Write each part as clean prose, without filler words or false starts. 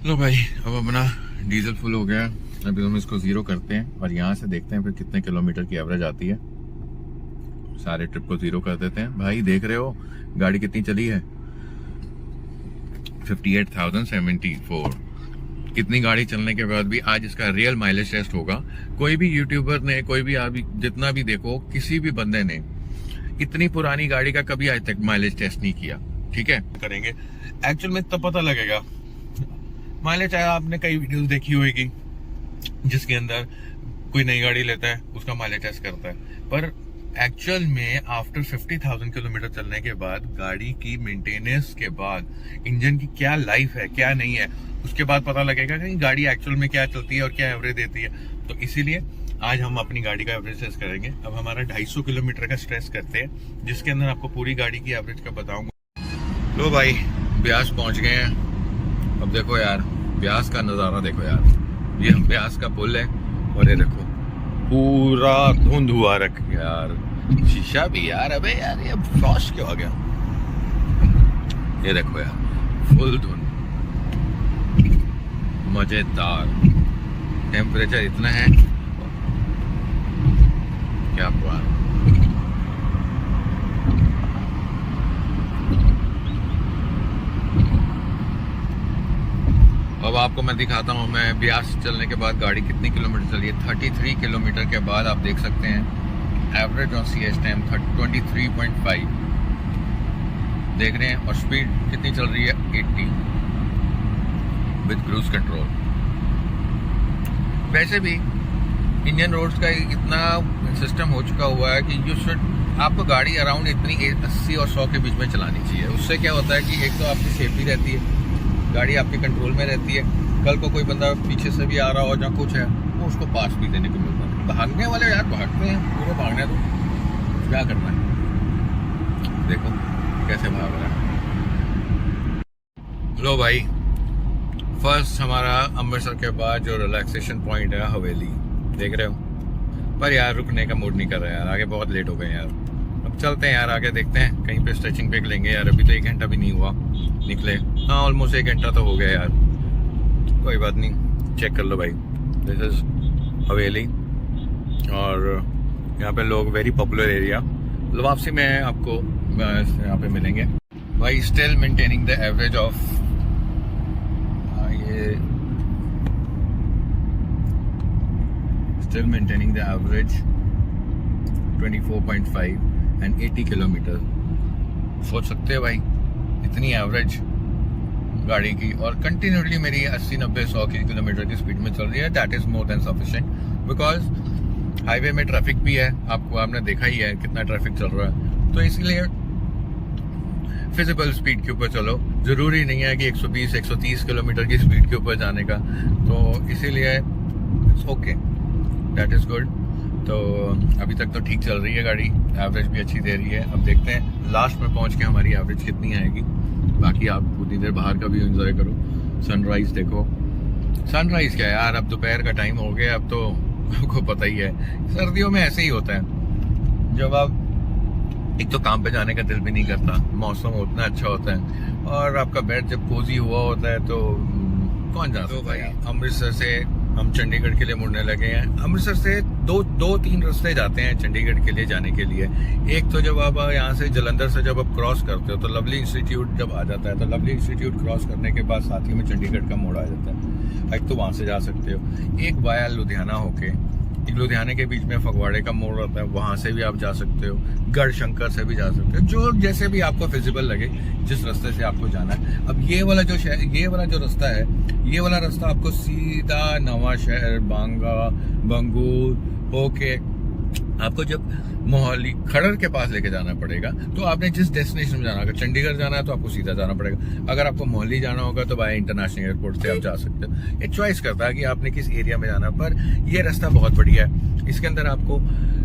लो भाई, अब अपना डीजल फुल हो गया। अभी हम इसको जीरो करते हैं और यहाँ से देखते हैं फिर कितने किलोमीटर की एवरेज आती है। सारे ट्रिप को जीरो कर देते हैं। भाई देख रहे हो गाड़ी कितनी चली है, 58,074। कितनी गाड़ी चलने के बाद भी आज इसका रियल माइलेज टेस्ट होगा। कोई भी यूट्यूबर ने, कोई भी अभी जितना भी देखो, किसी भी बंदे ने इतनी पुरानी गाड़ी का कभी आज तक माइलेज टेस्ट नहीं किया। ठीक है, करेंगे एक्चुअल में तब पता लगेगा माइलेज। आपने कई वीडियोस देखी होगी जिसके अंदर कोई नई गाड़ी लेता है, उसका माइलेज टेस्ट करता है, पर एक्चुअल में आफ्टर 50,000 किलोमीटर चलने के बाद गाड़ी की मेंटेनेंस के बाद इंजन की क्या लाइफ है, क्या नहीं है, उसके बाद पता लगेगा कि गाड़ी एक्चुअल में क्या चलती है और क्या एवरेज देती है। तो इसीलिए आज हम अपनी गाड़ी का एवरेज टेस्ट करेंगे। अब हमारा 250 किलोमीटर का स्ट्रेस करते हैं, जिसके अंदर आपको पूरी गाड़ी की एवरेज का बताऊंगा। लो भाई, ब्यास पहुंच गए हैं। अब देखो यार, ब्यास का नजारा देखो यार। ये ब्यास का पुल है और ये देखो पूरा धुंध हुआ रख यार, शीशा भी यार। अबे यार ये फ्रॉस्ट क्यों आ गया? ये देखो यार, फुल धुंध, मजेदार। टेम्परेचर इतना है, क्या बात। अब आपको मैं दिखाता हूँ मैं ब्यास चलने के बाद गाड़ी कितनी किलोमीटर चली है। 33 किलोमीटर के बाद आप देख सकते हैं average on C H time 23.5 देख रहे हैं, और स्पीड कितनी चल रही है 80 विद क्रूज कंट्रोल। वैसे भी इंडियन रोड्स का इतना सिस्टम हो चुका हुआ है कि यू शुड, आपको गाड़ी अराउंड इतनी 80 और 100 के बीच में चलानी चाहिए। उससे क्या होता है कि एक तो आपकी सेफ्टी रहती है, गाड़ी आपके कंट्रोल में रहती है। कल को कोई बंदा पीछे से भी आ रहा हो या कुछ है, वो उसको पास भी देने को मिलता है। भागने वाले यार भागते हैं, पूरे भागने दो, क्या करना है। देखो कैसे भाग रहा है। लो भाई, फर्स्ट हमारा अमृतसर के बाद जो रिलैक्सेशन पॉइंट है हवेली, देख रहे हो। पर यार रुकने का मूड नहीं कर रहा यार, आगे बहुत लेट हो गए यार। अब चलते हैं यार, आगे देखते हैं कहीं पे स्ट्रेचिंग ब्रेक लेंगे यार। अभी तो 1 घंटा भी नहीं हुआ निकले। हाँ, ऑलमोस्ट 1 घंटा तो हो गया यार। कोई बात नहीं, चेक कर लो भाई। दिस इज हवेली और यहाँ पे लोग, वेरी पॉपुलर एरिया। वापसी में आपको यहाँ पे मिलेंगे भाई। Still maintaining the average of ये still maintaining the average 24.5 and 80 kilometre. सोच सकते हैं भाई, इतनी एवरेज गाड़ी की और कंटिन्यूसली मेरी 80, 90, 100 किलोमीटर की स्पीड में चल रही है। That is more than sufficient, because highway में ट्रैफिक भी है। आपने देखा ही है कितना ट्रैफिक चल रहा है। तो इसलिए फिजिबल स्पीड के ऊपर चलो, जरूरी नहीं है कि 120, 130 किलोमीटर की स्पीड के ऊपर जाने का। तो इसीलिए it's okay, that is good. तो अभी तक तो ठीक चल रही है गाड़ी, एवरेज भी अच्छी दे रही है। अब देखते हैं लास्ट में पहुंच के हमारी एवरेज कितनी आएगी। बाकी आप उतनी देर बाहर का भी एंजॉय करो, सनराइज देखो। सनराइज क्या है यार, अब दोपहर का टाइम हो गया। अब तो आपको पता ही है सर्दियों में ऐसे ही होता है, जब आप एक तो काम पे जाने का दिल भी नहीं करता, मौसम उतना अच्छा होता है, और आपका बेड जब कोजी हुआ होता है तो कौन जाता है। तो भाई अमृतसर से हम चंडीगढ़ के लिए मुड़ने लगे हैं। अमृतसर से दो तीन रास्ते जाते हैं चंडीगढ़ के लिए जाने के लिए। एक तो जब आप यहाँ से जलंधर से जब आप क्रॉस करते हो तो लवली इंस्टीट्यूट जब आ जाता है, तो लवली इंस्टीट्यूट क्रॉस करने के बाद साथ ही में चंडीगढ़ का मोड़ आ जाता है। एक तो वहाँ से जा सकते हो, एक वाया लुधियाना होके, एक लुधियाना के बीच में फगवाड़े का मोड़ रहता है, वहाँ से भी आप जा सकते हो। गढ़शंकर से भी जा सकते हो, जो जैसे भी आपको फिजिबल लगे, जिस रास्ते से आपको जाना है। अब ये वाला जो रास्ता है, ये वाला रास्ता आपको सीधा नवा शहर, बांगा, बंगूर होके आपको जब मोहाली खड़र के पास लेके जाना पड़ेगा। तो आपने जिस डेस्टिनेशन में जाना होगा, चंडीगढ़ जाना है तो आपको सीधा जाना पड़ेगा। अगर आपको मोहाली जाना होगा तो बाय इंटरनेशनल एयरपोर्ट से आप जा सकते हो। ये चॉइस करता है कि आपने किस एरिया में जाना। पर ये रास्ता बहुत बढ़िया है, इसके अंदर आपको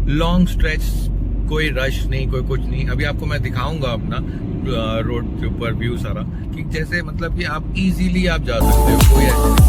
लॉन्ग स्ट्रेच, कोई रश नहीं, कोई कुछ नहीं। अभी आपको मैं दिखाऊंगा अपना रोड के ऊपर व्यू सारा, कि जैसे मतलब कि आप इजीली आप जा सकते हो, कोई ऐसे नहीं।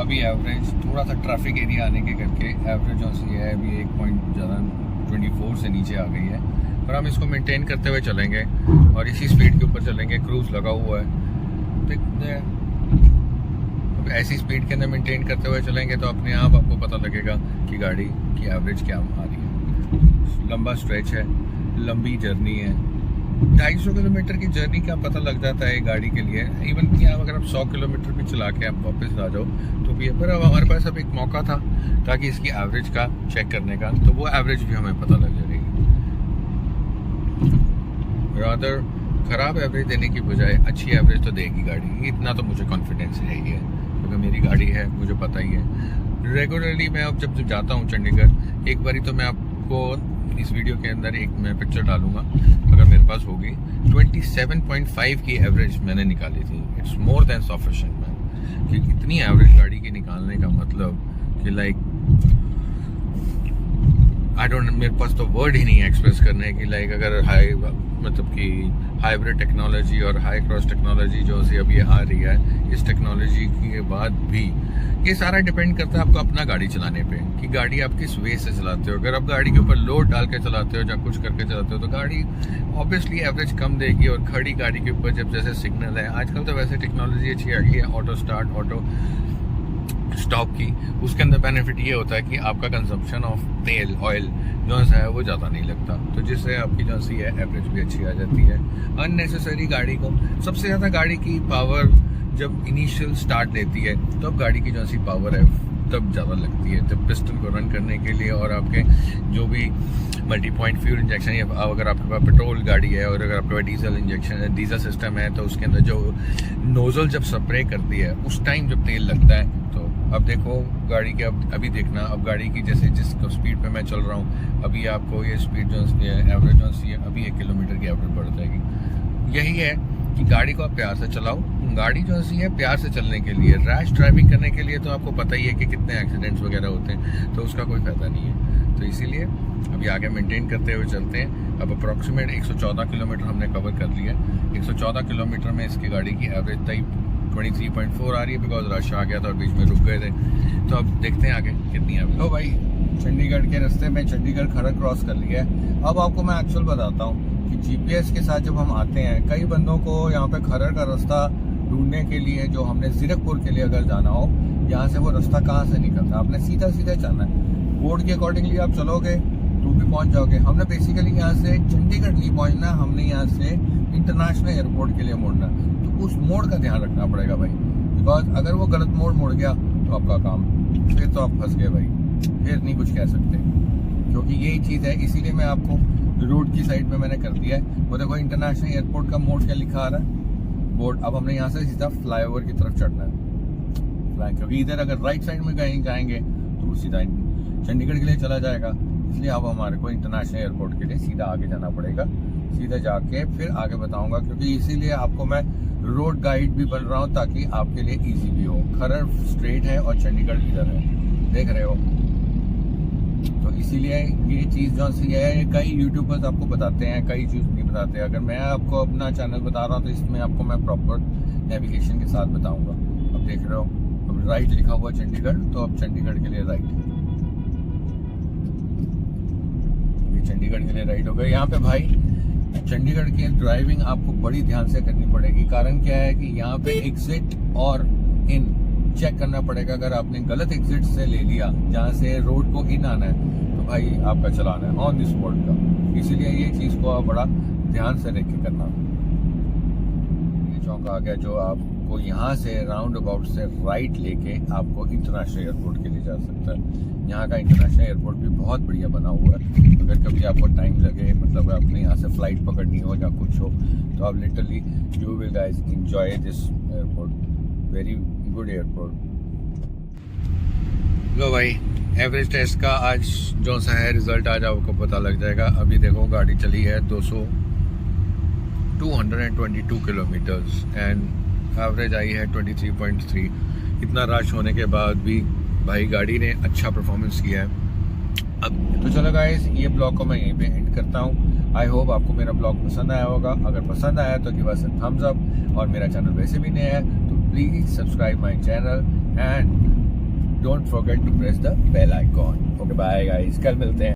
अभी एवरेज थोड़ा सा ट्रैफिक एरिया आने के करके एवरेज जो सी है अभी 1 पॉइंट ज़्यादा 24 से नीचे आ गई है, पर हम इसको मेंटेन करते हुए चलेंगे और इसी स्पीड के ऊपर चलेंगे। क्रूज लगा हुआ है, देखते हैं। अब ऐसी स्पीड के अंदर मेंटेन करते हुए चलेंगे तो अपने आप आपको पता लगेगा कि गाड़ी की एवरेज क्या आ रही है। लंबा स्ट्रेच है, लंबी जर्नी है, 250 किलोमीटर की जर्नी का पता लग जाता है गाड़ी के लिए। इवन यहाँ अगर आप 100 किलोमीटर भी चला के आप वापस आ जाओ तो भी है, पर अब हमारे पास अब एक मौका था ताकि इसकी एवरेज का चेक करने का, तो वो एवरेज भी हमें पता लग जाएगी। रादर ख़राब एवरेज देने की बजाय अच्छी एवरेज तो देगी गाड़ी, इतना तो मुझे कॉन्फिडेंस है ही है, क्योंकि मेरी गाड़ी है, मुझे पता ही है। रेगुलरली मैं अब जब जाता हूँ चंडीगढ़, एक बारी तो मैं आपको इस वीडियो के अंदर एक मैं पिक्चर डालूंगा अगर मेरे पास होगी। 27.5 की एवरेज मैंने निकाली थी। It's more than sufficient man, कि इतनी एवरेज गाड़ी की निकालने का मतलब कि लाइक आई डोंट, मेरे पास तो वर्ड ही नहीं है एक्सप्रेस करने की। लाइक अगर हाई मतलब कि हाइब्रिड टेक्नोलॉजी और हाई क्रॉस टेक्नोलॉजी जो सी अभी आ रही है, इस टेक्नोलॉजी के बाद भी ये सारा डिपेंड करता है आपको अपना गाड़ी चलाने पे, कि गाड़ी आप किस वे से चलाते हो। अगर आप गाड़ी के ऊपर लोड डाल के चलाते हो या कुछ करके चलाते हो तो गाड़ी ऑब्वियसली एवरेज कम देगी। और खड़ी गाड़ी के ऊपर जब जैसे सिग्नल है, आजकल तो वैसे टेक्नोलॉजी अच्छी आ गई है, ऑटो स्टार्ट, ऑटो स्टॉप की, उसके अंदर बेनिफिट ये होता है कि आपका कंजम्पशन ऑफ तेल ऑयल जो सा है वो ज़्यादा नहीं लगता, तो जिससे आपकी जो सी है एवरेज भी अच्छी आ जाती है। अननेसेसरी गाड़ी को सबसे ज़्यादा गाड़ी की पावर जब इनिशियल स्टार्ट लेती है तो अब गाड़ी की जो सी पावर है तब ज़्यादा लगती है, जब पिस्टन को रन करने के लिए और आपके जो भी मल्टी पॉइंट फ्यूल इंजेक्शन, या अगर आपके पास पेट्रोल गाड़ी है और अगर आपके पास डीजल इंजेक्शन डीजल सिस्टम है तो उसके अंदर जो नोजल जब स्प्रे करती है उस टाइम जब तेल लगता है। तो अब देखो गाड़ी के अभी देखना, अब गाड़ी की जैसे जिस स्पीड पे मैं चल रहा हूँ, अभी आपको ये स्पीड जो है एवरेज जो सी है अभी 1 किलोमीटर की एवरेज बढ़ जाएगी। यही है कि गाड़ी को आप प्यार से चलाओ। गाड़ी जो सी है प्यार से चलने के लिए, रैश ड्राइविंग करने के लिए तो आपको पता ही है कि कितने एक्सीडेंट्स वगैरह होते हैं, तो उसका कोई फायदा नहीं है। तो इसीलिए अभी आगे मेंटेन करते हुए चलते हैं। अब अप्रॉक्सीमेट 114 किलोमीटर हमने कवर कर लिया। 114 किलोमीटर में इसकी गाड़ी की एवरेज टाइप 23.4 आ रही है, बिकॉज रश आ गया था और बीच में रुक गए थे। तो अब देखते हैं आगे कितनी है। तो भाई चंडीगढ़ के रास्ते में चंडीगढ़ खरड़ क्रॉस कर लिया है। अब आपको मैं एक्चुअल बताता हूँ कि जीपीएस के साथ जब हम आते हैं, कई बंदों को यहाँ पे खरड़ का रास्ता ढूंढने के लिए, जो हमने जीरकपुर के लिए अगर जाना हो, यहाँ से वो रास्ता कहाँ से निकलता है, आपने सीधा सीधा चलना है। बोर्ड के अकॉर्डिंगली आप चलोगे तो भी पहुँच जाओगे। हमने बेसिकली यहाँ से चंडीगढ़ नहीं पहुँचना, हमने यहाँ से इंटरनेशनल एयरपोर्ट के लिए मुड़ना। तो उस मोड़ का ध्यान रखना पड़ेगा भाई, बिकॉज अगर वो गलत मोड़ मुड़ गया तो आपका काम, फिर तो आप फंस गए भाई, फिर नहीं कुछ कह सकते, क्योंकि यही चीज़ है। इसीलिए मैं आपको रोड की साइड में मैंने कर दिया है। वो देखो इंटरनेशनल एयरपोर्ट का मोड क्या लिखा आ रहा है बोर्ड। अब हमने यहाँ से सीधा फ्लाईओवर की तरफ चढ़ना है, क्योंकि इधर अगर राइट साइड में कहीं जाएंगे तो वो सीधा चंडीगढ़ के लिए चला जाएगा। इसलिए अब हमारे को इंटरनेशनल एयरपोर्ट के लिए सीधा आगे जाना पड़ेगा। सीधा जाके फिर आगे बताऊंगा, क्योंकि इसीलिए आपको मैं रोड गाइड भी बन रहा हूँ ताकि आपके लिए ईजी भी हो। खरड़ स्ट्रेट है और चंडीगढ़ इधर है, देख रहे हो। तो इसीलिए ये चीज़ जो सी है, कई यूट्यूबर्स आपको बताते हैं, कई चीज़ नहीं बताते। अगर मैं आपको अपना चैनल बता रहा हूँ तो इसमें आपको मैं प्रॉपर नेविगेशन के साथ बताऊंगा। अब देख रहे हो, अब राइट लिखा हुआ चंडीगढ़, तो अब चंडीगढ़ के लिए राइट, ये चंडीगढ़ के लिए राइट हो गया। यहाँ पे भाई चंडीगढ़ की ड्राइविंग आपको बड़ी ध्यान से करनी पड़ेगी। कारण क्या है कि यहाँ पे एग्जिट और इन चेक करना पड़ेगा। अगर आपने गलत एग्जिट से ले लिया, जहाँ से रोड को इन आना है, तो भाई आपका चलाना है ऑन द स्पॉट का। इसीलिए ये चीज़ को आप बड़ा ध्यान से रख के करना। ये चौक आ गया जो आपको यहाँ से राउंड अबाउट से राइट लेके आपको इंटरनेशनल एयरपोर्ट के लिए जा सकता है। यहाँ का इंटरनेशनल एयरपोर्ट भी बहुत बढ़िया बना हुआ है। अगर कभी आपको टाइम लगे, मतलब आपने यहाँ से फ्लाइट पकड़नी हो या कुछ हो, तो आप literally you will guys enjoy this airport, very good airport. लो भाई, एवरेज टेस्ट का आज जो सा है रिजल्ट आज आपको पता लग जाएगा। अभी देखो गाड़ी चली है 222 किलोमीटर्स एंड एवरेज आई है 23.3। इतना रश होने के बाद भी भाई गाड़ी ने अच्छा परफॉर्मेंस किया है। अब तो चलो गाइस, ये ब्लॉग को मैं यहीं पे एंड करता हूँ। आई होप आपको मेरा ब्लॉग पसंद आया होगा। अगर पसंद आया तो give us a thumbs up, और मेरा चैनल वैसे भी नया है तो please subscribe my channel and don't forget to press the bell icon. Okay bye guys, कल मिलते हैं।